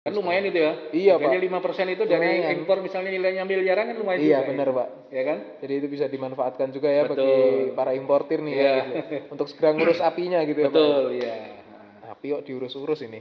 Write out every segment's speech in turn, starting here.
Kan lumayan itu ya. Iya, Pak. Harganya 5% itu dari Lumayan. impor misalnya nilainya miliaran kan lumayan Iya, juga. benar, Ya. Pak. Ya kan? Jadi itu bisa dimanfaatkan juga ya bagi Betul. para importir nih ya Iya. gitu. Untuk segera ngurus apinya gitu ya, Pak. Betul, iya. Api kok diurus-urus ini.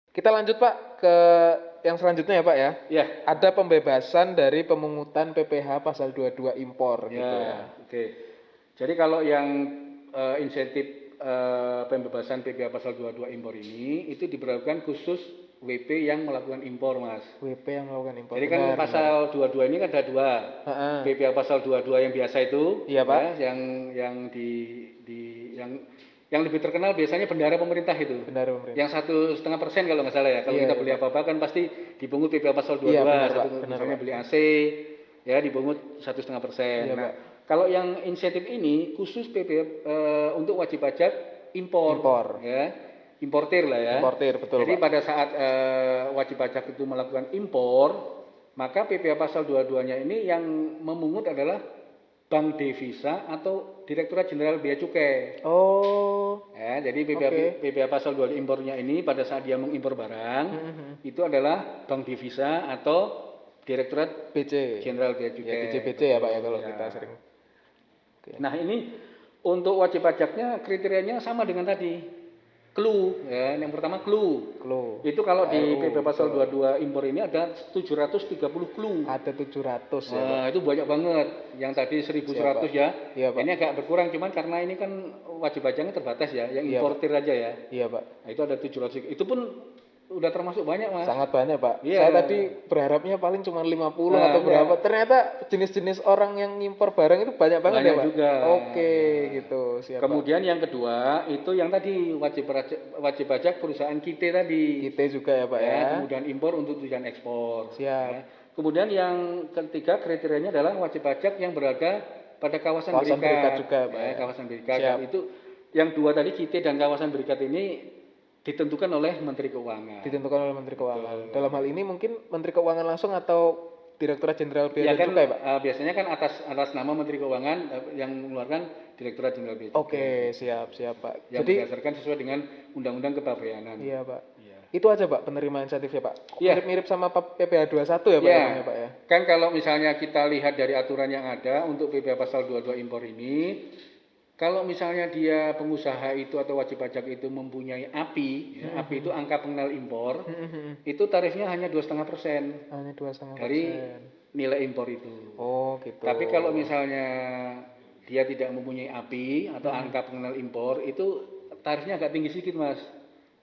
Kita lanjut Pak ke yang selanjutnya ya Pak ya. Ya. Ada pembebasan dari pemungutan PPh pasal 22 impor Ya, gitu ya. oke. Jadi kalau yang insentif pembebasan PPh pasal 22 impor ini itu diberlakukan khusus WP yang melakukan impor, Mas. WP yang melakukan impor. Jadi kan pasal 22 ini kan ada dua. Heeh. PPh pasal 22 yang biasa itu, Iya, Pak. ya, yang yang lebih terkenal biasanya bendahara pemerintah itu. Bendahara pemerintah. Yang 1,5% kalau nggak salah ya. Kalau Iya, kita iya, beli Pak. apa-apa kan pasti dipungut PPh pasal 22. Iya, benar, Pak. Misalnya Pak. beli AC, ya dipungut 1,5%. Iya, Nah, Pak. kalau yang insentif ini khusus untuk wajib pajak impor. Impor. Ya, importir lah ya. Importir, betul, Jadi Pak. pada saat wajib pajak itu melakukan impor, maka PPh pasal 22-nya ini yang memungut adalah Bank Devisa atau Direktorat Jenderal Bea Cukai. Oh. Ya, jadi Oke. PPh pasal 22 impornya ini pada saat dia mengimpor barang, itu adalah Bank Devisa atau Direktorat BC. Jenderal Bea Cukai. Ya, DJBC ya Pak ya kalau Ya. kita sering. Oke. Nah, ini untuk wajib pajaknya kriterianya sama dengan tadi. Clue, ya. Yang pertama clue. Clue. Itu kalau di KLU, PPh pasal betul. 22 impor ini ada 730 clue. Ada 700 ya Pak. Nah, itu banyak banget. Yang tadi 1.100 ya. Iya, Pak. Ini agak berkurang cuman karena ini kan wajib pajaknya terbatas ya, yang Iya, importir aja ya. Iya Pak. Nah, itu ada 700. Itu pun udah termasuk banyak, Mas. Sangat banyak Pak. Iya. Saya tadi berharapnya paling cuma 50 Nah, atau iya. berapa. Ternyata jenis-jenis orang yang ngimpor barang itu banyak banget Banyak ya Pak. juga. Oke, Nah. gitu. Siap. Kemudian yang kedua itu yang tadi wajib pajak perusahaan kita Pak. tadi. Kita juga ya Pak ya. Kemudian impor untuk tujuan ekspor. Siap. Ya. Kemudian yang ketiga kriterianya adalah wajib pajak yang berada pada kawasan berikat juga Pak. ya, Ya. kawasan berikat. Siap. Itu yang dua tadi kita dan kawasan berikat ini ditentukan oleh Menteri Keuangan. Ditentukan oleh Menteri Keuangan. Dalam hal ini mungkin Menteri Keuangan langsung atau Direktorat Jenderal Bea Ya kan, Cukai Pak? biasanya kan atas nama Menteri Keuangan yang mengeluarkan Direktorat Jenderal Bea Cukai. Oke, siap Pak. Yang Jadi berdasarkan sesuai dengan Undang-Undang Kepabeanan. iya Pak. Iya. Itu aja Pak penerimaan insentifnya Pak. Iya. Mirip-mirip sama PPh 21 ya Pak Ya, namanya, Pak ya. kan kalau misalnya kita lihat dari aturan yang ada untuk PPh pasal 22 impor ini, kalau misalnya dia pengusaha itu atau wajib pajak itu mempunyai API, ya, API itu angka pengenal impor, itu tarifnya hanya 2,5% Hanya 2,5%. dari nilai impor itu. Oh gitu. Tapi kalau misalnya dia tidak mempunyai API atau angka pengenal impor, itu tarifnya agak tinggi sedikit, Mas.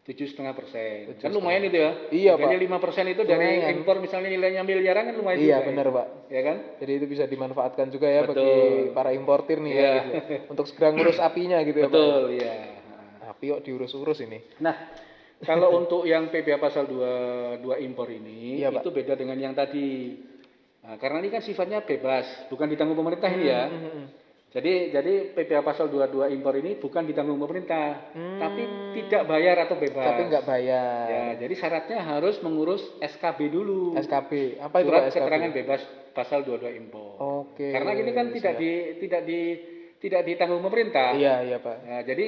7,5%. Kan lumayan itu ya. Iya, Harganya Pak. 5% itu dari Lumayan. impor misalnya nilainya miliaran kan lumayan Iya juga. benar Pak. Ya kan? Jadi itu bisa dimanfaatkan juga ya Betul. bagi para importir nih ya, Iya. gitu. Untuk segera ngurus apinya gitu ya Pak. Betul, iya. Api kok diurus-urus ini. Nah, kalau untuk yang PPh pasal 22 impor ini, Iya, Pak. itu beda dengan yang tadi. Nah, karena ini kan sifatnya bebas, bukan ditanggung pemerintah ini ya. Jadi PPh pasal 22 impor ini bukan ditanggung pemerintah, tapi tidak bayar atau bebas. Tapi nggak bayar. Ya, jadi syaratnya harus mengurus SKB dulu. SKB. Apa itu Surat Pak SKB? keterangan bebas pasal 22 impor. Oke. Karena ini kan tidak ditanggung pemerintah. Iya Pak. Nah, jadi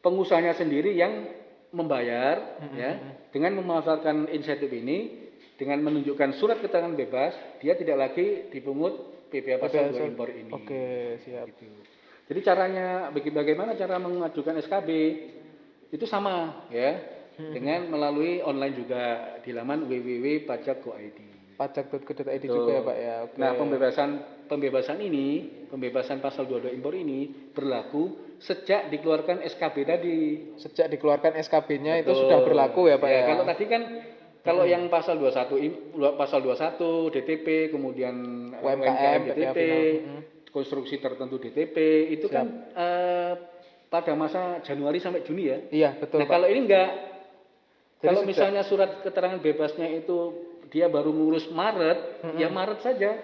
pengusahanya sendiri yang membayar ya dengan memanfaatkan insentif ini dengan menunjukkan surat keterangan bebas, dia tidak lagi dipungut PPh pasal 2 impor ini. Oke, siap. Gitu. Jadi caranya bagaimana cara mengajukan SKB itu sama ya dengan melalui online juga di laman www.pajak.go.id. Pajak.go.id juga ya Pak ya. Oke. Nah, pembebasan pasal 22 impor ini berlaku sejak dikeluarkan SKB tadi. Sejak dikeluarkan SKB-nya itu Betul. sudah berlaku ya Pak ya. Kalau tadi kan kalau yang pasal 21 DTP, kemudian UMKM, DTP, final. konstruksi tertentu DTP, itu kan pada masa Januari sampai Juni ya. Iya, betul Nah, Pak. kalau ini enggak. Jadi Kalau misalnya surat keterangan bebasnya itu dia baru ngurus Maret, ya Maret saja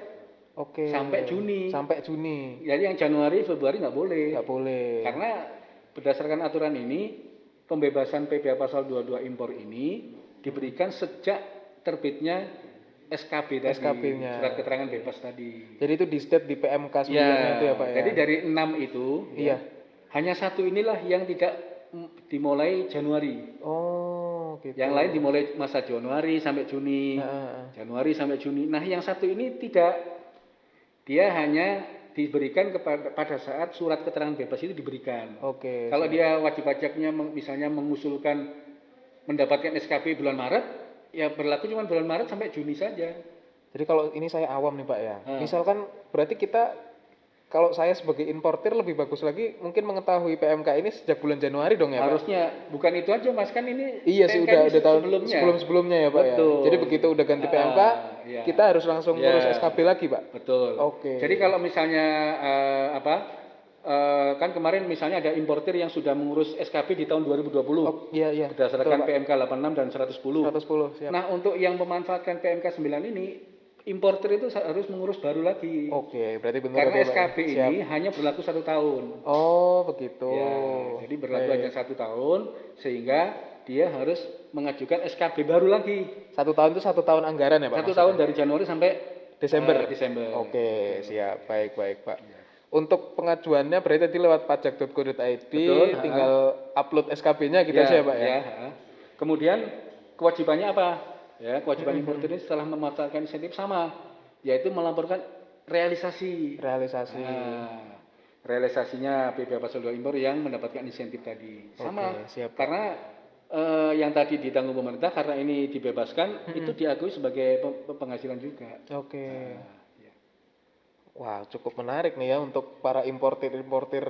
Oke. sampai Juni. Sampai Juni. Jadi yang Januari, Februari nggak boleh. Nggak boleh. Karena berdasarkan aturan ini, pembebasan PPh pasal 22 impor ini diberikan sejak terbitnya SKB tadi, SKB-nya. surat keterangan bebas tadi. Jadi itu di state di PMK 9 Ya, itu ya Pak ya. jadi dari 6 itu, Iya. hanya satu inilah yang tidak dimulai Januari. Oh, gitu. Yang lain dimulai masa Januari sampai Juni. Januari sampai Juni. Nah, yang satu ini tidak. Dia hanya diberikan pada saat surat keterangan bebas itu diberikan. Oke. Kalau dia wajib pajaknya misalnya mengusulkan mendapatkan SKB bulan Maret, ya berlaku cuma bulan Maret sampai Juni saja. Jadi kalau ini saya awam nih Pak ya. Ah. Misalkan berarti kita kalau saya sebagai importir lebih bagus lagi mungkin mengetahui PMK ini sejak bulan Januari dong ya Pak? Harusnya bukan itu aja Mas, kan ini Iya sih PMK udah ini tahun sebelumnya. sebelum-sebelumnya ya Pak Betul. ya. Jadi begitu udah ganti PMK, iya. kita harus langsung Iya. ngurus SKB lagi Pak. Betul. Oke. Jadi kalau misalnya kan kemarin misalnya ada importir yang sudah mengurus SKB di tahun 2020 Iya iya. berdasarkan Betul, Pak. PMK 86 dan 110. 110 siap. Nah, untuk yang memanfaatkan PMK 9 ini, importir itu harus mengurus baru lagi. Oke, berarti benar Karena ya, Pak, ya? SKB Siap. ini hanya berlaku 1 tahun. Oh, begitu. Ya, jadi berlaku Baik. hanya 1 tahun, sehingga dia harus mengajukan SKB baru lagi. 1 tahun itu 1 tahun anggaran ya Pak? 1 tahun dari Januari sampai Desember. Desember. Oke, siap. Baik Pak. Untuk pengajuannya berarti tadi lewat pajak.go.id, Betul, tinggal upload SKB-nya gitu Ya, aja Pak ya. Kemudian kewajibannya apa? Ya, kewajiban importir ini setelah memanfaatkan insentif sama, yaitu melaporkan realisasi. Realisasi. Nah, realisasinya PPh pasal 2 impor yang mendapatkan insentif tadi. Sama. Oke, siap, Pak. Karena yang tadi ditanggung pemerintah karena ini dibebaskan itu diakui sebagai penghasilan juga. Oke. Ya. Wah, cukup menarik nih ya untuk para importir-importir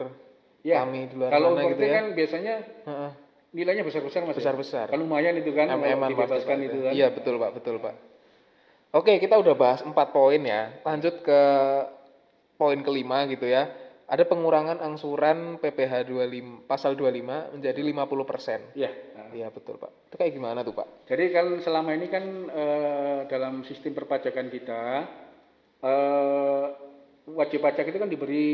Ya, kami di luar kalau sana importir gitu ya. kan biasanya Heeh. nilainya besar-besar Mas. ya? Besar-besar. Kan lumayan itu kan kalau MM-an dibebaskan pasti, Pak, itu ya. kan. Iya, betul Pak. Oke, kita udah bahas 4 poin ya. Lanjut ke poin kelima gitu ya. Ada pengurangan angsuran PPh 25 pasal 25 menjadi 50%. Iya. Iya, betul, Pak. Itu kayak gimana tuh, Pak? Jadi kan selama ini kan dalam sistem perpajakan kita wajib pajak itu kan diberi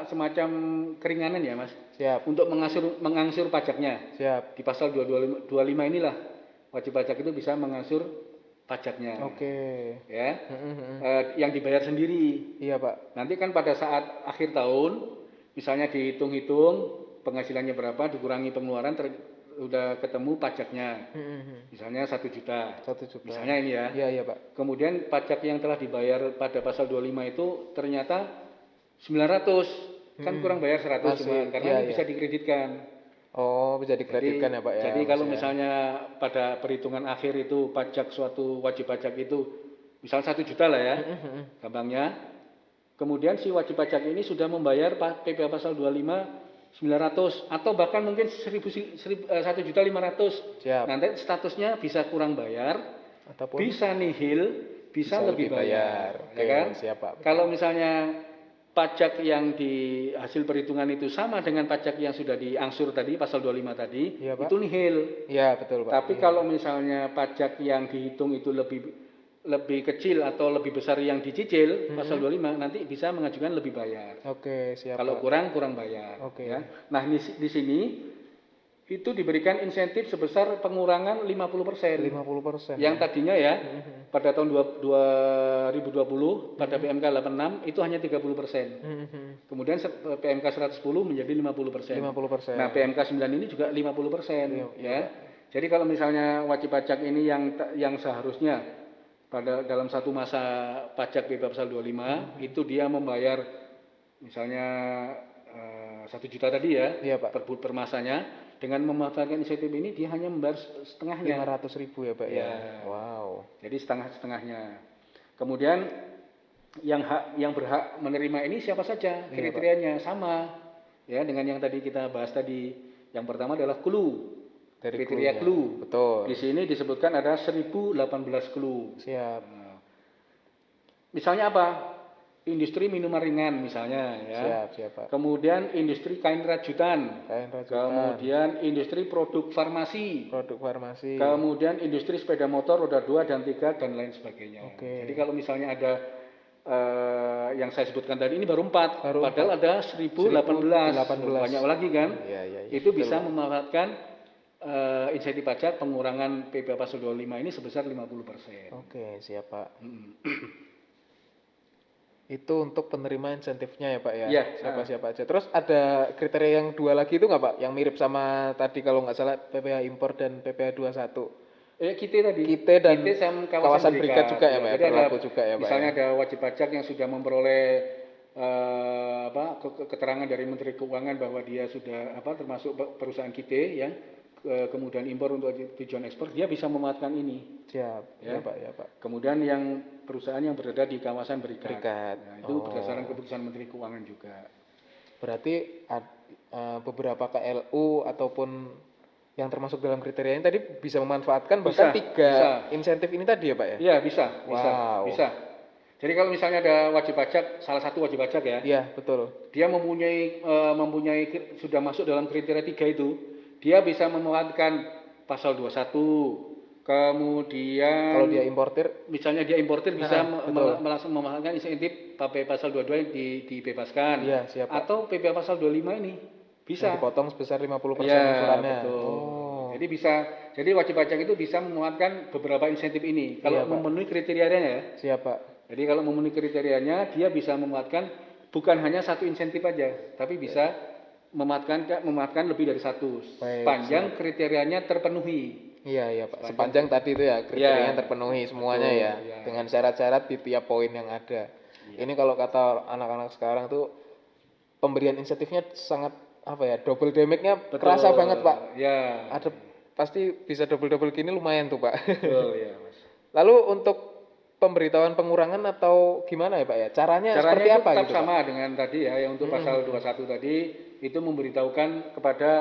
semacam keringanan ya Mas Siap. untuk mengangsur pajaknya. Siap. Di pasal 25 inilah wajib pajak itu bisa mengangsur pajaknya. Oke. Ya. Yang dibayar sendiri. Iya, Pak. Nanti kan pada saat akhir tahun misalnya dihitung-hitung penghasilannya berapa dikurangi pengeluaran udah ketemu pajaknya. Misalnya 1 juta. 1 juta. Misalnya ini ya. Iya, Pak. Kemudian pajak yang telah dibayar pada pasal 25 itu ternyata 900. Kan kurang bayar 100 cuma Masih, karena iya, ini bisa dikreditkan. Oh, bisa dikreditkan ya, Pak ya. Jadi kalau maksudnya. misalnya pada perhitungan akhir itu pajak suatu wajib pajak itu misal 1 juta lah ya. Gampangnya. Kemudian si wajib pajak ini sudah membayar PPh pasal 25 900 atau bahkan mungkin 1.500. Siap. Nanti statusnya bisa kurang bayar, Ataupun bisa nihil, bisa lebih bayar. Oke, Ya kan? siap, Pak. Kalau misalnya pajak yang di hasil perhitungan itu sama dengan pajak yang sudah diangsur tadi pasal 25 tadi, Iya, Pak. itu nihil. Iya, betul, Pak. Tapi kalau misalnya pajak yang dihitung itu lebih kecil atau lebih besar yang dicicil pasal 25 nanti bisa mengajukan lebih bayar. Oke, siap, Kalau Pak. kurang bayar. Oke. Ya. Nah di sini itu diberikan insentif sebesar pengurangan 50%. 50%. Yang tadinya ya pada tahun 2020 pada PMK 86 itu hanya 30%. Kemudian PMK 110 menjadi 50%. 50%. Nah PMK 9 ini juga 50%. Ya. Jadi kalau misalnya wajib pajak ini yang seharusnya dalam satu masa pajak PPh pasal 25 itu dia membayar misalnya 1 juta tadi ya, Iya, Pak. per masanya, dengan memanfaatkan insentif ini dia hanya membayar setengahnya. 500.000 ya, Pak ya. Ya. Wow. Jadi setengahnya. Kemudian yang berhak menerima ini siapa saja? Kriterianya sama ya dengan yang tadi kita bahas tadi. Yang pertama adalah clue. Dari Kriteria clue-nya. clue. Betul. Di sini disebutkan ada 1018 clue. Siap. Misalnya apa? industri minuman ringan misalnya ya. Siap, Pak. Kemudian industri kain rajutan. Kain rajutan. Kemudian industri produk farmasi. Produk farmasi. Kemudian industri sepeda motor roda 2 dan 3 dan lain sebagainya. Oke. Jadi kalau misalnya ada yang saya sebutkan tadi ini baru 4, Baru padahal ada 1018. 1018. Banyak lagi kan? Iya. Itu bisa memanfaatkan insentif pajak pengurangan PPh pasal 25 ini sebesar 50%. Oke, siap, Pak. Mm. Itu untuk penerima insentifnya ya Pak ya? Iya. Siapa aja. Terus ada kriteria yang 2 lagi itu nggak Pak? Yang mirip sama tadi kalau nggak salah PPh impor dan PPh 21. Kita tadi. Kita dan sama kawasan berikat juga ya Pak? Jadi Berlaku juga ya Pak? Misalnya ada wajib pajak yang sudah memperoleh keterangan dari Menteri Keuangan bahwa dia sudah termasuk perusahaan kita ya, kemudian impor untuk tujuan ekspor, dia bisa memanfaatkan ini. Siap, ya Pak. Kemudian yang perusahaan yang berada di kawasan berikat. Nah, itu berdasarkan keputusan Menteri Keuangan juga. Berarti beberapa KLU ataupun yang termasuk dalam kriteria ini tadi bisa memanfaatkan bahkan 3 insentif ini tadi ya Pak ya? Iya bisa. Jadi kalau misalnya ada wajib pajak, salah satu wajib pajak ya. Iya betul. Dia mempunyai sudah masuk dalam kriteria 3 itu, dia bisa memanfaatkan pasal 21. Kemudian kalau dia importir, misalnya dia importir bisa memanfaatkan insentif pasal 22 yang dibebaskan. Iya, siap, Pak. Atau PPh pasal 25 ini bisa dipotong sebesar 50% ya, angsurannya. Betul. Jadi jadi wajib pajak itu bisa memanfaatkan beberapa insentif ini kalau memenuhi kriterianya ya. Siap, Pak. Jadi kalau memenuhi kriterianya, dia bisa memanfaatkan bukan hanya satu insentif aja, tapi bisa memanfaatkan lebih dari satu. Sepanjang kriterianya terpenuhi. Iya Pak. Sepanjang tadi itu ya kriterianya terpenuhi semuanya ya. Dengan syarat-syarat di tiap poin yang ada. Ini kalau kata anak-anak sekarang tuh pemberian insentifnya sangat double damage-nya kerasa banget Pak. Ya. Ada pasti bisa double gini lumayan tuh Pak. Betul ya Mas. Lalu untuk pemberitahuan pengurangan atau gimana ya Pak ya? Caranya seperti apa tetap gitu? Sama Pak? Dengan tadi ya, yang untuk pasal 21 tadi itu memberitahukan kepada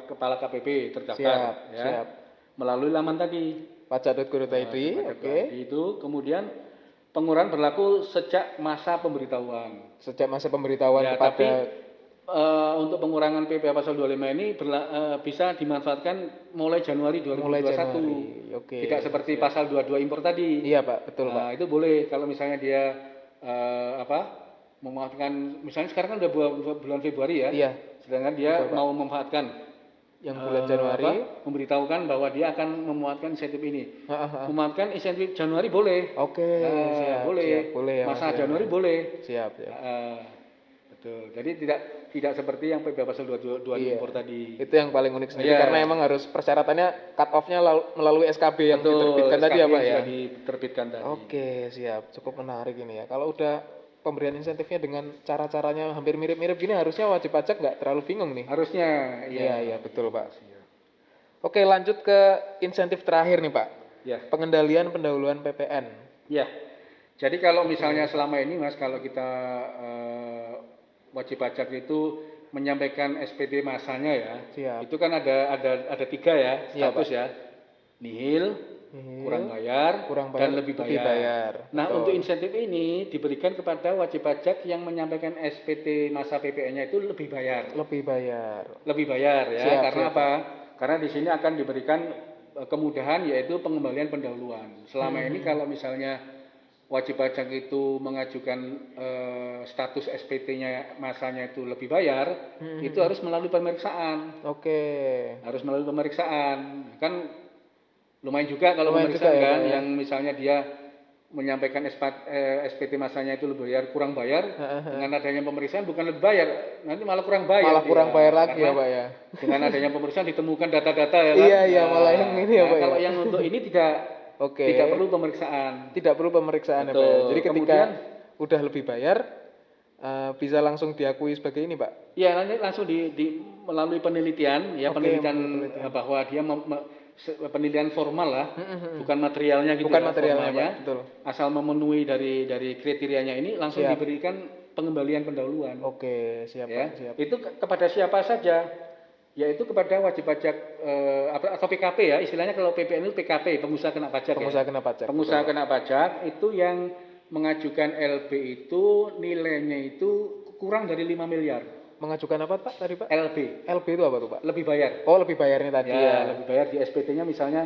kepala KPP terdaftar siap. Melalui laman tadi pajak.go.id. Oke. Itu kemudian pengurangan berlaku sejak masa pemberitahuan. Sejak masa pemberitahuan kepada. Tapi untuk pengurangan PPh pasal 25 ini bisa dimanfaatkan mulai Januari 2021. Oke. Tidak seperti pasal 22 impor tadi. Iya Pak, betul Pak. Itu boleh kalau misalnya dia memanfaatkan, misalnya sekarang kan udah bulan Februari ya. Iya. Sedangkan dia mau memanfaatkan yang bulan Januari, memberitahukan bahwa dia akan memanfaatkan insentif ini. Memanfaatkan insentif Januari boleh. Oke. Siap, boleh. Ya, masa Januari boleh. Siap. Betul. Jadi tidak seperti yang PPh pasal 22 impor tadi. Itu yang paling unik sendiri karena emang harus persyaratannya cut off-nya melalui SKB yang diterbitkan tadi ya Pak ya. Sudah diterbitkan tadi. Oke, siap. Cukup menarik ini ya. Kalau udah pemberian insentifnya dengan cara-caranya hampir mirip-mirip gini, harusnya wajib pajak nggak terlalu bingung nih. Harusnya. Iya, betul Pak. Oke, lanjut ke insentif terakhir nih Pak. Ya. Pengendalian pendahuluan PPN. Ya. Jadi kalau misalnya selama ini Mas, kalau kita wajib pajak itu menyampaikan SPT masanya ya. Siap. Itu kan ada 3 ya status ya. Nihil, kurang bayar, dan lebih bayar. Nah, untuk insentif ini diberikan kepada wajib pajak yang menyampaikan SPT masa PPN-nya itu lebih bayar ya. Karena apa? Karena di sini akan diberikan kemudahan yaitu pengembalian pendahuluan. Selama ini kalau misalnya wajib pajak itu mengajukan status SPT-nya masanya itu lebih bayar, itu harus melalui pemeriksaan. Oke. Harus melalui pemeriksaan. Kan lumayan juga kalau pemeriksaan juga, kan, yang misalnya dia menyampaikan SPT masanya itu lebih bayar, kurang bayar, dengan adanya pemeriksaan bukan lebih bayar, nanti malah kurang bayar. Malah kurang bayar lagi ya Pak ya. Dengan adanya pemeriksaan ditemukan data-data ya kan. Iya, malah yang ini ya Pak. Kalau yang untuk ini tidak perlu pemeriksaan. Tidak perlu pemeriksaan ya Pak ya. Jadi ketika udah lebih bayar, bisa langsung diakui sebagai ini Pak? Iya, nanti langsung melalui penelitian ya, penelitian bahwa dia penelitian formal lah, bukan materialnya gitu. Bukan materialnya Pak, betul. Asal memenuhi dari kriterianya ini langsung diberikan pengembalian pendahuluan. Oke, siap ya. Pak, siap. Itu kepada siapa saja? Yaitu kepada wajib pajak atau PKP ya, istilahnya kalau PPN itu PKP, pengusaha kena pajak. Pengusaha kena pajak. Pengusaha kena pajak itu yang mengajukan LB itu nilainya itu kurang dari 5 miliar. Mengajukan apa Pak tadi Pak? LB, LB itu apa tuh Pak? lebih bayar. Oh lebih bayarnya tadi Ya, ya. lebih bayar di SPT-nya misalnya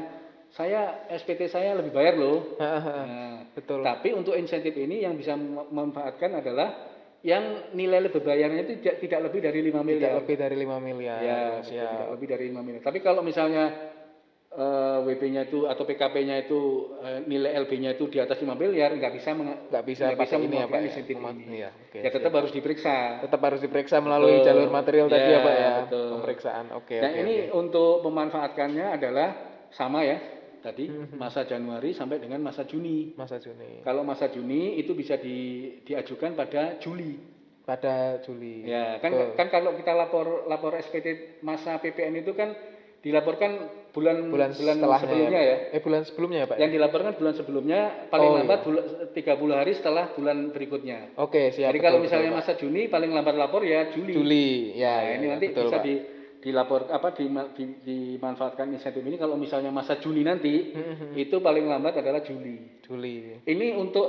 SPT saya lebih bayar loh. Nah, Betul. tapi untuk insentif ini yang bisa memanfaatkan adalah yang nilai lebih bayarnya itu tidak lebih dari 5 Tidak miliar. lebih dari 5 miliar. Ya, betul, Siap. tidak lebih dari 5 miliar. Tapi kalau misalnya WP-nya itu atau PKP-nya itu nilai LB-nya itu di atas 5 miliar, nggak bisa Nggak bisa pakai ini ya Pak ya. insentif ini. Iya, oke, Ya tetap harus diperiksa. tetap harus diperiksa melalui Betul. jalur material tadi ya Ya, Pak ya. betul. Pemeriksaan. Oke, Nah oke. ini untuk memanfaatkannya adalah sama ya tadi masa Januari sampai dengan masa Juni. Masa Juni. Kalau masa Juni itu bisa diajukan pada Juli. Pada Juli. Ya Betul. kan kalau kita lapor SPT masa PPN itu kan dilaporkan bulan setelahnya sebelumnya ya. bulan sebelumnya ya Pak. Yang dilaporkan bulan sebelumnya paling Oh, lambat 30 hari setelah bulan berikutnya. Oke, siap. Jadi kalau misalnya masa Juni paling lambat lapor ya Juli. Juli. Ya, Nah, ya, ini ya, nanti betul, bisa Pak. dilapor dimanfaatkan insentif ini kalau misalnya masa Juni nanti itu paling lambat adalah Juli. Juli. Ini untuk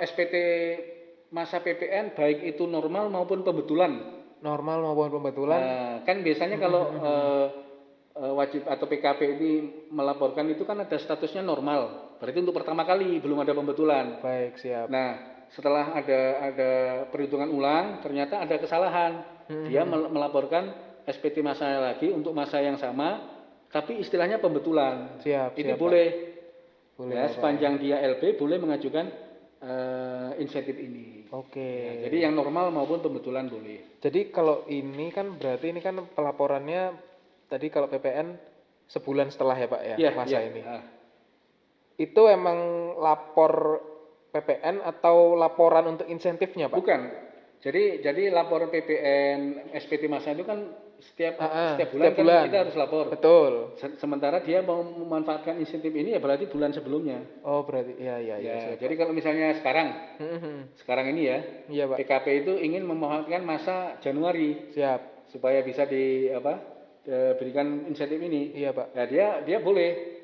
SPT masa PPN baik itu normal maupun pembetulan. Normal maupun pembetulan. Nah, kan biasanya kalau wajib atau PKP ini melaporkan itu kan ada statusnya normal. Berarti untuk pertama kali belum ada pembetulan. Baik, siap. Nah, setelah ada perhitungan ulang, ternyata ada kesalahan. Dia melaporkan SPT masa lagi untuk masa yang sama, tapi istilahnya pembetulan. Siap, Itu siap, boleh. Boleh, Ya, Pak. sepanjang dia LB boleh mengajukan insentif ini. Oke. Ya, jadi yang normal maupun pembetulan boleh. Jadi kalau ini kan berarti ini kan pelaporannya tadi kalau PPN sebulan setelah ya Pak ya, Iya, masa iya. ini. Itu emang lapor PPN atau laporan untuk insentifnya Pak? Bukan. Jadi laporan PPN SPT masa itu kan setiap bulan setiap kan bulan. kita harus lapor. Betul. Sementara dia mau memanfaatkan insentif ini ya berarti bulan sebelumnya. Oh berarti ya Ya, siap. jadi kalau misalnya sekarang ini ya, Iya Pak. PKP itu ingin memanfaatkan masa Januari Siap. supaya bisa berikan insentif ini. Iya Pak. Ya dia boleh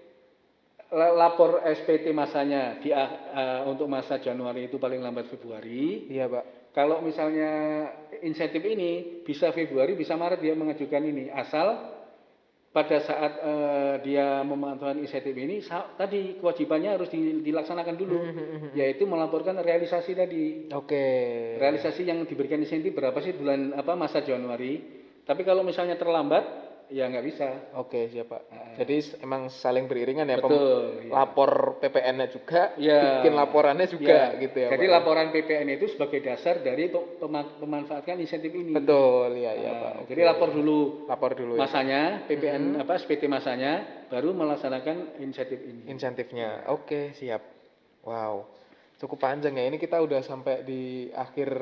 lapor SPT masanya untuk masa Januari itu paling lambat Februari. Iya Pak. Kalau misalnya insentif ini bisa Februari, bisa Maret dia mengajukan ini, asal pada saat dia memanfaatkan insentif ini tadi kewajibannya harus dilaksanakan dulu, yaitu melaporkan realisasi tadi. Oke. Realisasi yang diberikan insentif berapa sih bulan masa Januari. Tapi kalau misalnya terlambat ya nggak bisa. Oke, siap Pak. Jadi emang saling beriringan ya. Betul. Ya. Lapor PPN-nya juga, Ya. bikin laporannya juga gitu ya. Jadi Pak. laporan PPN itu sebagai dasar dari memanfaatkan insentif ini. Betul, iya Pak. Oke. Jadi lapor dulu ya. masanya, PPN SPT masanya, baru melaksanakan insentif ini. Insentifnya. Oke, siap. Wow. Cukup panjang ya. Ini kita udah sampai di akhir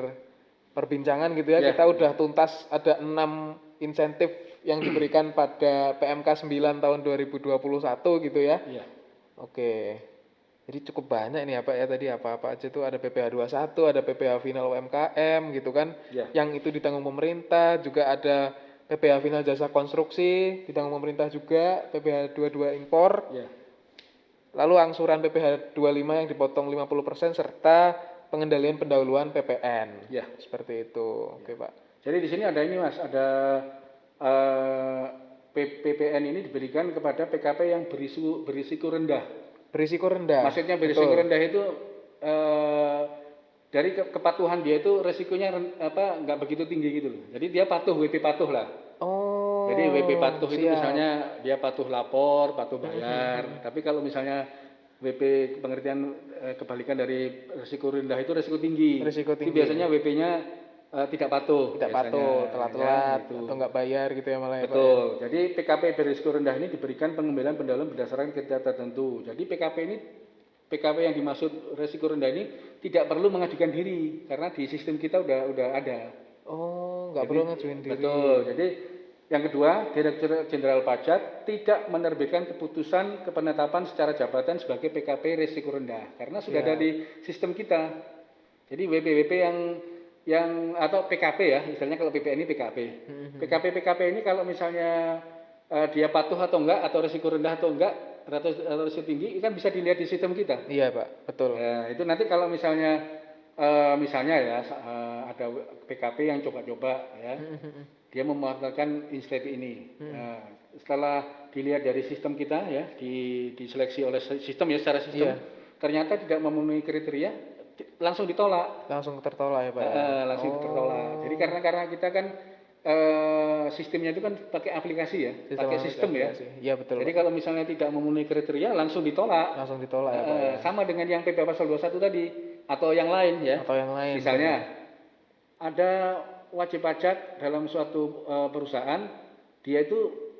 perbincangan gitu ya. Ya. Kita udah tuntas ada 6 insentif yang diberikan pada PMK 9 tahun 2021 gitu ya. Iya. Oke. Jadi cukup banyak ini ya Pak ya, tadi apa-apa aja tuh, ada PPh 21, ada PPh final UMKM gitu kan. Ya. Yang itu ditanggung pemerintah, juga ada PPh final jasa konstruksi ditanggung pemerintah juga, PPh 22 impor. Ya. Lalu angsuran PPh 25 yang dipotong 50% serta pengendalian pendahuluan PPN. Ya. Seperti itu. Oke, Pak. Jadi di sini ada ini Mas, ada PPN ini diberikan kepada PKP yang berisiko rendah. Berisiko rendah. Maksudnya berisiko rendah itu dari kepatuhan dia itu resikonya nggak begitu tinggi gitu loh. Jadi dia patuh, WP patuh lah. Oh. Jadi WP patuh itu siap. misalnya dia patuh lapor, patuh bayar. Tapi kalau misalnya WP pengertian kebalikan dari resiko rendah itu resiko tinggi. Resiko Itu tinggi. biasanya WP-nya tidak patuh. Tidak biasanya, patuh, telat-telat gitu. atau nggak bayar gitu ya malah ya, Pak, Betul. Jadi PKP berisiko rendah ini diberikan pengembalian pendahuluan berdasarkan kriteria tertentu. Jadi PKP yang dimaksud risiko rendah ini tidak perlu mengajukan diri karena di sistem kita udah ada. Oh, nggak perlu ngajuin diri. Betul. Jadi yang kedua, Direktur Jenderal Pajak tidak menerbitkan keputusan kepenetapan secara jabatan sebagai PKP risiko rendah karena sudah ada di sistem kita. Jadi WP yang atau PKP ya, misalnya kalau PPN ini PKP. PKP ini kalau misalnya dia patuh atau enggak atau risiko rendah atau enggak rata tinggi kan bisa dilihat di sistem kita. Iya, Pak. Betul. Ya, itu nanti kalau misalnya misalnya ya ada PKP yang coba-coba ya, dia memanfaatkan insentif ini. Nah, setelah dilihat dari sistem kita ya, diseleksi oleh sistem ya secara sistem, ternyata tidak memenuhi kriteria, langsung ditolak. Langsung tertolak ya, Pak. Langsung tertolak. Jadi karena kita kan sistemnya itu kan pakai aplikasi ya, pakai sistem ya. Iya, betul. Jadi kalau misalnya tidak memenuhi kriteria langsung ditolak. Langsung ditolak ya, Pak. Ya. Sama dengan yang PP pasal 21 tadi atau yang lain ya. Atau yang lain. Misalnya ada wajib pajak dalam suatu perusahaan, dia itu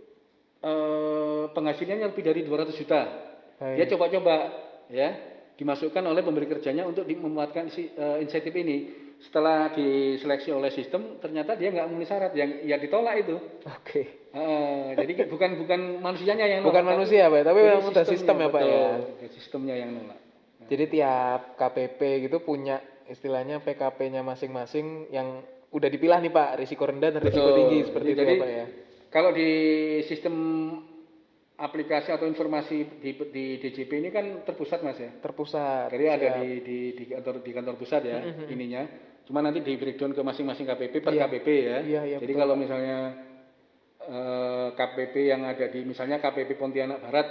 penghasilannya lebih dari 200 juta. Baik. Dia coba-coba ya, dimasukkan oleh pemberi kerjanya untuk memuatkan insentif ini. Setelah diseleksi oleh sistem, ternyata dia nggak memenuhi syarat, yang ya ditolak itu. Oke. Jadi bukan manusianya yang nolak. Bukan manusia, Pak, tapi memang udah sistemnya, sistem ya, Pak ya. Sistemnya yang nolak. Jadi tiap KPP gitu punya istilahnya PKP-nya masing-masing yang udah dipilah nih, Pak, risiko rendah dan risiko tinggi seperti itu ya, Pak ya. Kalau di sistem aplikasi atau informasi di DJP ini kan terpusat, Mas ya. Terpusat. Jadi ada di kantor pusat ya ininya. Cuma nanti di breakdown ke masing-masing KPP per KPP ya. Iya, jadi betul. kalau misalnya KPP yang ada di misalnya KPP Pontianak Barat,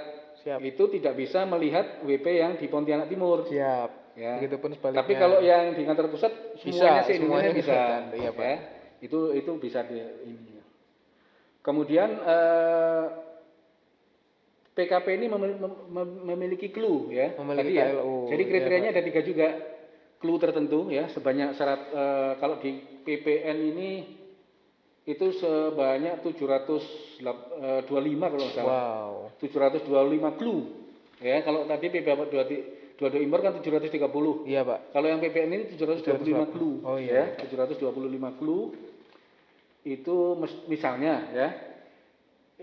itu tidak bisa melihat WP yang di Pontianak Timur. Siap. Ya. Begitupun sebaliknya. Tapi kalau yang di kantor pusat semuanya sih Indonesia bisa. Iya, Pak. Ya. Itu bisa di ini. Kemudian PKP ini memiliki clue ya. Memiliki tadi ya. KLU. Jadi kriterianya ada 3 juga. Clue tertentu ya, sebanyak syarat kalau di PPN ini itu sebanyak 725 kalau nggak salah. Wow. 725 clue. Ya, kalau tadi PPN 22 impor kan 730. Iya, Pak. Kalau yang PPN ini 725 clue. Oh iya. Ya, 725 clue. Itu misalnya ya,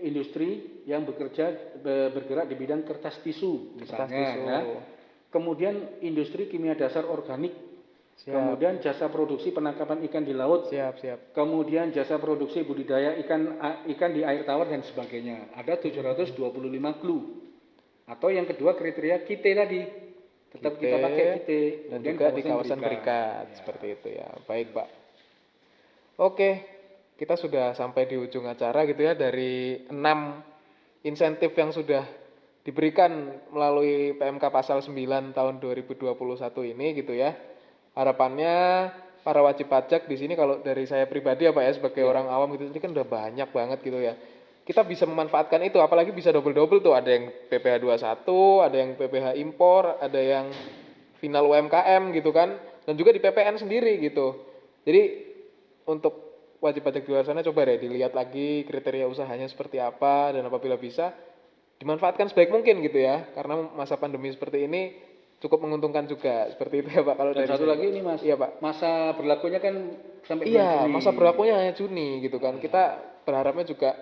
industri yang bergerak di bidang kertas tisu misalnya. Kertas tisu. Ya. Kemudian industri kimia dasar organik. Siap. Kemudian jasa produksi penangkapan ikan di laut. Siap. Kemudian jasa produksi budidaya ikan di air tawar dan sebagainya. Ada 725 clue. Atau yang kedua kriteria KITE tadi. Tetap kita pakai KITE. Dan juga di kawasan berikat. Seperti itu ya. Baik, Pak. Oke, kita sudah sampai di ujung acara gitu ya, dari 6 insentif yang sudah diberikan melalui PMK pasal 9 tahun 2021 ini gitu ya. Harapannya para wajib pajak di sini, kalau dari saya pribadi ya, Pak ya, sebagai orang awam gitu, ini kan udah banyak banget gitu ya. Kita bisa memanfaatkan itu, apalagi bisa double-double tuh, ada yang PPh 21, ada yang PPh impor, ada yang final UMKM gitu kan, dan juga di PPN sendiri gitu. Jadi untuk wajib pajak di luar sana coba deh dilihat lagi kriteria usahanya seperti apa, dan apabila bisa dimanfaatkan sebaik mungkin gitu ya, karena masa pandemi seperti ini cukup menguntungkan juga, seperti itu ya, Pak. Kalau dan dari satu lagi ini, Mas. Iya, Pak. Masa berlakunya kan sampai bulan Iya, Juni. masa berlakunya hanya Juni gitu kan. Kita berharapnya juga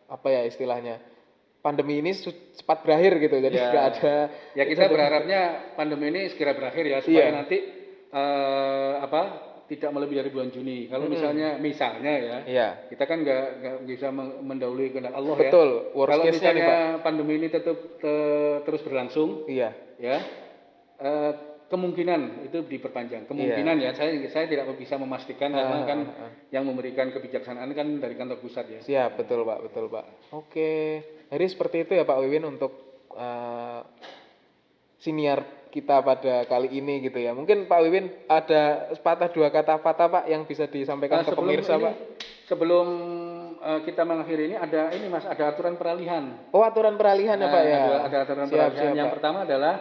apa ya istilahnya, pandemi ini cepat berakhir gitu, jadi nggak ada. Ya kita berharapnya pandemi ini segera berakhir ya, supaya nanti tidak melebihi dari bulan Juni. Kalau misalnya ya, kita kan nggak bisa mendahului kehendak Allah. Betul. Ya. Worst Kalau case-nya misalnya nih, Pak, pandemi ini tetap terus berlangsung, ya, kemungkinan itu diperpanjang. Kemungkinan ya, saya tidak bisa memastikan karena kan yang memberikan kebijaksanaan kan dari kantor pusat ya. Siap, betul Pak. Oke, jadi seperti itu ya Pak Wiwin untuk siniar kita pada kali ini gitu ya. Mungkin Pak Wiwin ada sepatah dua kata Pak yang bisa disampaikan ke pemirsa, Pak. Sebelum kita mengakhiri ini ada Mas, ada aturan peralihan. Oh, aturan peralihan ya Pak ya. Ada aturan peralihan. Yang pertama adalah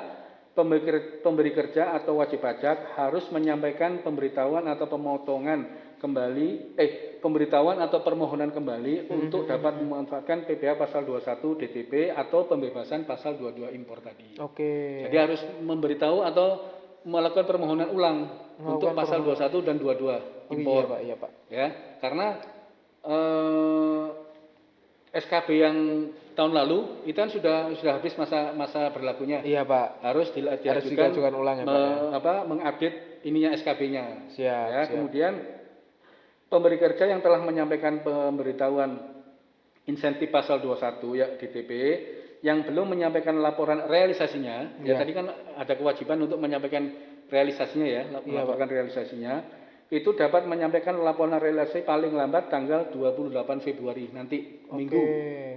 pemberi kerja atau wajib pajak harus menyampaikan pemberitahuan atau pemotongan kembali pemberitahuan atau permohonan kembali untuk dapat memanfaatkan PPh pasal 21 DTP atau pembebasan pasal 22 impor tadi. Oke. Jadi harus memberitahu atau melakukan permohonan ulang untuk pasal 21 dan 22 impor. Iya, Pak. Ya, karena SKB yang tahun lalu itu kan sudah habis masa berlakunya. Iya, Pak. Harus diajukan ulang ya, Pak. Mengupdate ininya SKB-nya. Siap. Kemudian pemberi kerja yang telah menyampaikan pemberitahuan insentif pasal 21 ya DTP yang belum menyampaikan laporan realisasinya, ya Iya. tadi kan ada kewajiban untuk menyampaikan realisasinya ya, Iya, melaporkan realisasinya, itu dapat menyampaikan laporan realisasi paling lambat tanggal 28 Februari nanti Oke, minggu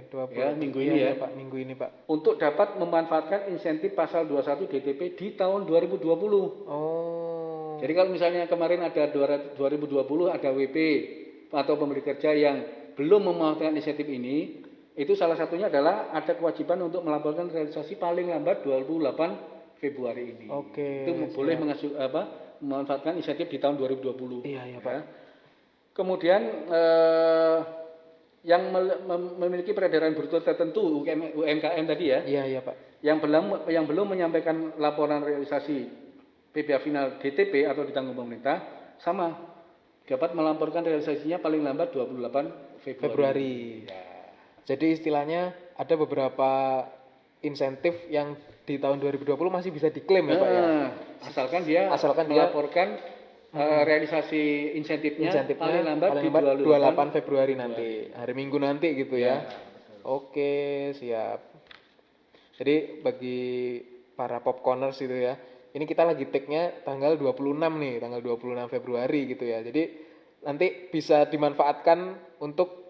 20. ya, minggu Iya, ini iya, ya, Pak, minggu ini, Pak. untuk dapat memanfaatkan insentif pasal 21 DTP di tahun 2020. Oh. Jadi kalau misalnya kemarin ada 2020 ada WP atau pemberi kerja yang belum memanfaatkan insentif ini, itu salah satunya adalah ada kewajiban untuk melaporkan realisasi paling lambat 28 Februari ini. Oke, Itu boleh memanfaatkan insentif di tahun 2020. Iya, iya, Pak. Kemudian yang memiliki peredaran bruto tertentu UMKM tadi ya, Iya, iya, Pak. yang belum menyampaikan laporan realisasi PPh final DTP atau ditanggung pemerintah sama dapat melaporkan realisasinya paling lambat 28 Februari. Februari. Jadi istilahnya ada beberapa insentif yang di tahun 2020 masih bisa diklaim ya, Pak ya. Asalkan dia melaporkan realisasi insentifnya paling lambat di 28 Februari nanti, hari Minggu nanti gitu ya. Oke, siap. Jadi bagi para popcorners itu ya, ini kita lagi take-nya tanggal 26 nih, tanggal 26 Februari gitu ya. Jadi nanti bisa dimanfaatkan untuk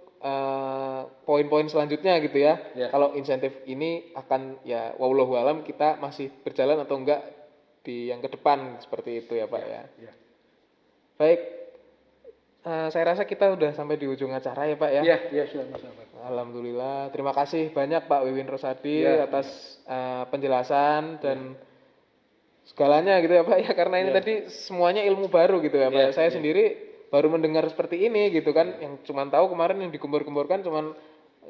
poin-poin selanjutnya gitu ya. Kalau insentif ini akan ya wallahu alam kita masih berjalan atau enggak di yang ke depan seperti itu ya, Pak ya. Baik. Saya rasa kita udah sampai di ujung acara ya, Pak ya. Iya, sudah Mas Alfred. Alhamdulillah. Terima kasih banyak Pak Wiwin Rosadi atas penjelasan dan segalanya gitu ya, Pak ya, karena ini tadi semuanya ilmu baru gitu ya, Pak. Saya sendiri baru mendengar seperti ini gitu kan, yang cuman tahu kemarin yang digembor-gemborkan cuman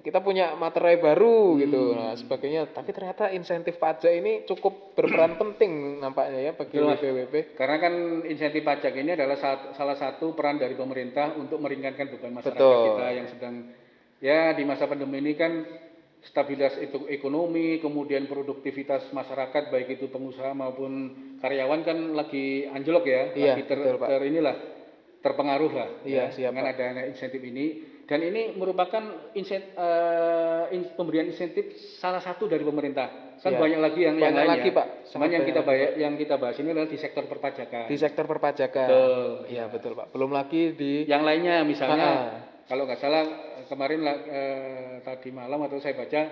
kita punya materai baru gitu, nah sebagainya. Tapi ternyata insentif pajak ini cukup berperan penting nampaknya ya bagi WP. Karena kan insentif pajak ini adalah salah satu peran dari pemerintah untuk meringankan beban masyarakat kita yang sedang ya di masa pandemi ini kan stabilitas ekonomi, kemudian produktivitas masyarakat baik itu pengusaha maupun karyawan kan lagi anjlok ya, lagi terpengaruh lah dengan adanya insentif ini, dan ini merupakan pemberian insentif salah satu dari pemerintah. Kan banyak lagi yang lainnya. Lagi, Pak. Cuman yang kita bahas ini adalah di sektor perpajakan. Di sektor perpajakan. Betul. Iya, betul, Pak. Belum lagi di yang lainnya misalnya kalau nggak salah kemarin tadi malam atau saya baca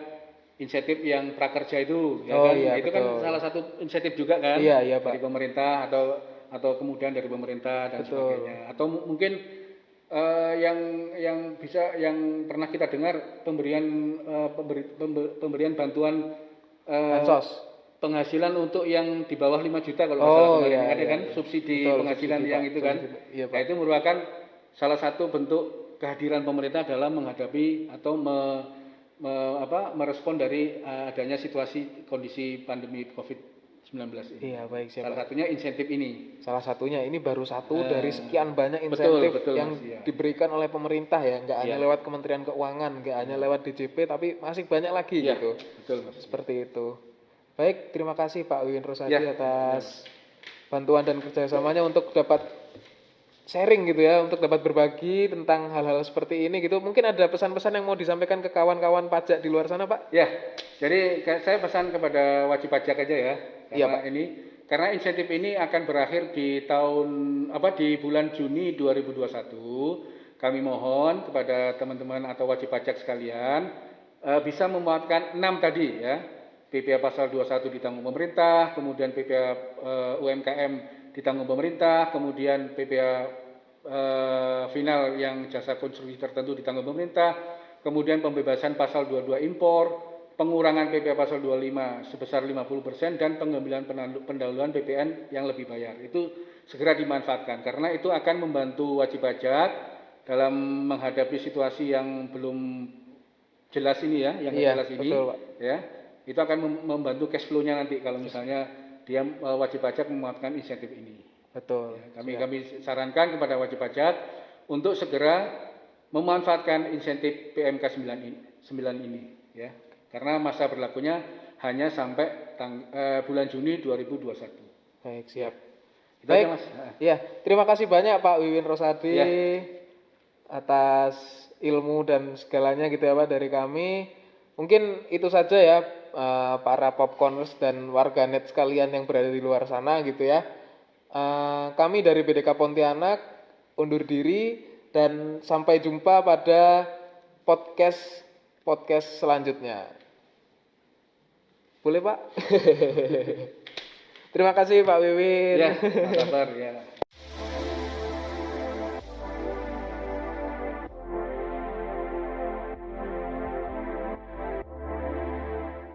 insentif yang prakerja itu itu kan salah satu insentif juga kan dari pemerintah atau kemudian dari pemerintah dan sebagainya, atau mungkin yang pernah kita dengar pemberian bantuan penghasilan untuk yang di bawah 5 juta kalau nggak salah ada kan subsidi penghasilan yang itu kan. Nah, itu merupakan salah satu bentuk kehadiran pemerintah dalam menghadapi atau merespon dari adanya situasi kondisi pandemi COVID-19 ini. Iya, baik, siapa. Salah satunya insentif ini. Salah satunya ini baru satu dari sekian banyak insentif yang diberikan oleh pemerintah ya, nggak hanya lewat Kementerian Keuangan, nggak hanya lewat DJP, tapi masih banyak lagi gitu. Betul. Seperti itu. Baik, terima kasih Pak Wiwin Rosadi atas bantuan dan kerjasamanya untuk dapat sharing gitu ya, untuk dapat berbagi tentang hal-hal seperti ini gitu. Mungkin ada pesan-pesan yang mau disampaikan ke kawan-kawan pajak di luar sana, Pak? Ya, jadi saya pesan kepada wajib pajak aja ya. Karena insentif ini akan berakhir di bulan Juni 2021. Kami mohon kepada teman-teman atau wajib pajak sekalian bisa memuatkan 6 tadi ya. PPh pasal 21 ditanggung pemerintah, kemudian PPh UMKM ditanggung pemerintah, kemudian PPh final yang jasa konstruksi tertentu ditanggung pemerintah, kemudian pembebasan pasal 22 impor, pengurangan PPh pasal 25 sebesar 50% dan pengambilan pendahuluan PPN yang lebih bayar. Itu segera dimanfaatkan karena itu akan membantu wajib pajak dalam menghadapi situasi yang belum jelas ini ya, yang jelas ini betul, Pak. Ya. Itu akan membantu cash flow-nya nanti kalau misalnya dia wajib pajak memuatkan insentif ini. Betul. Ya, kami sarankan kepada wajib pajak untuk segera memanfaatkan insentif PMK 9 ini ya. Karena masa berlakunya hanya sampai bulan Juni 2021. Baik, siap. Itu aja, Mas. Ya, terima kasih banyak Pak Wiwin Rosadi atas ilmu dan segalanya gitu ya Pak dari kami. Mungkin itu saja ya para popcorners dan warganet sekalian yang berada di luar sana gitu ya. Kami dari BDK Pontianak undur diri dan sampai jumpa pada podcast selanjutnya. Boleh Pak? Terima kasih Pak Wiwin. Ya, apa kabar ya.